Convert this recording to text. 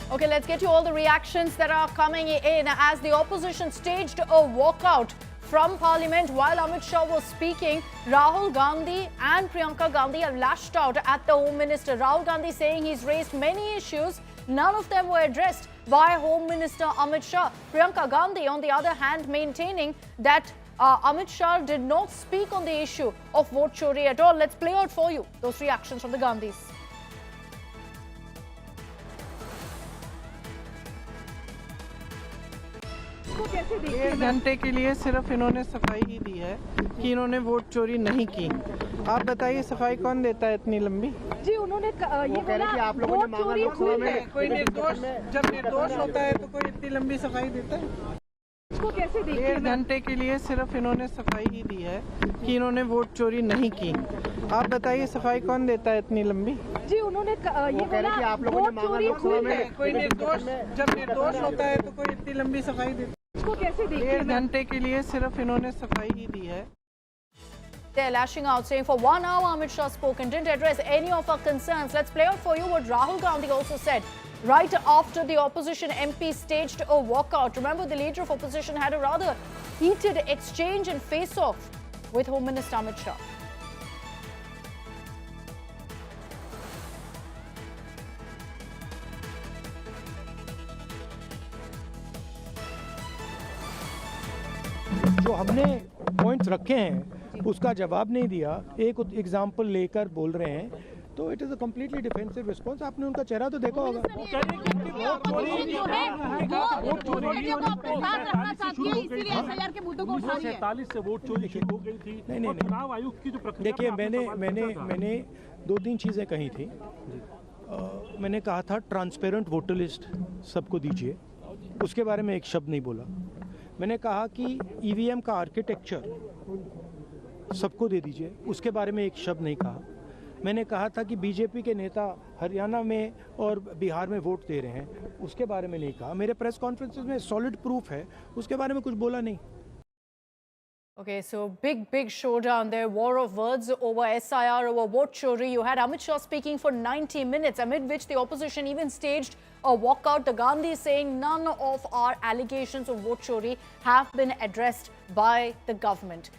Okay, let's get you all the reactions that are coming in as the opposition staged a walkout from Parliament while Amit Shah was speaking. Rahul Gandhi and Priyanka Gandhi have lashed out at the Home Minister. Rahul Gandhi saying he's raised many issues. None of them were addressed by Home Minister Amit Shah. Priyanka Gandhi, on the other hand, maintaining that Amit Shah did not speak on the issue of vote chori at all. Let's play out for you those reactions from the Gandhis. एक घंटे के लिए सिर्फ इन्होंने सफाई ही दी है कि इन्होंने वोट चोरी नहीं की। आप बताइए सफाई कौन देता है इतनी लंबी? जी उन्होंने ये बोला कि आप लोगों ने मांगा लोकसभा में। कोई निर्दोष जब निर्दोष होता है तो कोई इतनी लंबी सफाई देता है? इसको कैसे देखिए? एक घंटे के लिए सिर्फ इन्होंने सफाई ही दी है कि इन्होंने वोट चोरी नहीं की। आप बताइए सफाई कौन देता है इतनी लंबी? जी उन्होंने ये बोला कि आप लोगों ने मांगा लोकसभा में। कोई निर्दोष जब निर्दोष होता है तो कोई इतनी लंबी सफाई देता है? इसको कैसे देखिए? एक घंटे के लिए सिर्फ इन्होंने सफाई ही दी है। They're lashing out, saying for 1 hour Amit Shah spoke and didn't address any of our concerns. Let's play out for you what Rahul Gandhi also said right after the opposition MP staged a walkout. Remember, the leader of opposition had a rather heated exchange and face-off with Home Minister Amit Shah. जो हमने points रखे हैं उसका जवाब नहीं दिया, एक example लेकर बोल रहे हैं, तो it is a completely defensive response. आपने उनका चेहरा तो देखा होगा। से वोट चोरी शुरू हो गई थी। नहीं चुनाव आयोग की जो प्रक्रिया, देखिए, मैंने 2-3 चीज़ें कही थी। मैंने कहा था ट्रांसपेरेंट वोटर लिस्ट सबको दीजिए, उसके बारे में एक शब्द नहीं बोला। मैंने कहा कि ईवीएम का आर्किटेक्चर सबको दे दीजिए, उसके बारे में एक शब्द नहीं कहा। मैंने कहा था कि बीजेपी के नेता हरियाणा में और बिहार में वोट दे रहे हैं, उसके बारे में नहीं कहा। मेरे प्रेस कॉन्फ्रेंसेस में सॉलिड प्रूफ है, उसके बारे में कुछ बोला नहीं। Okay, so big showdown there. War of words over SIR, over vote chori. You had Amit Shah speaking for 90 minutes, amid which the opposition even staged a walkout. The Gandhis saying none of our allegations of vote chori have been addressed by the government.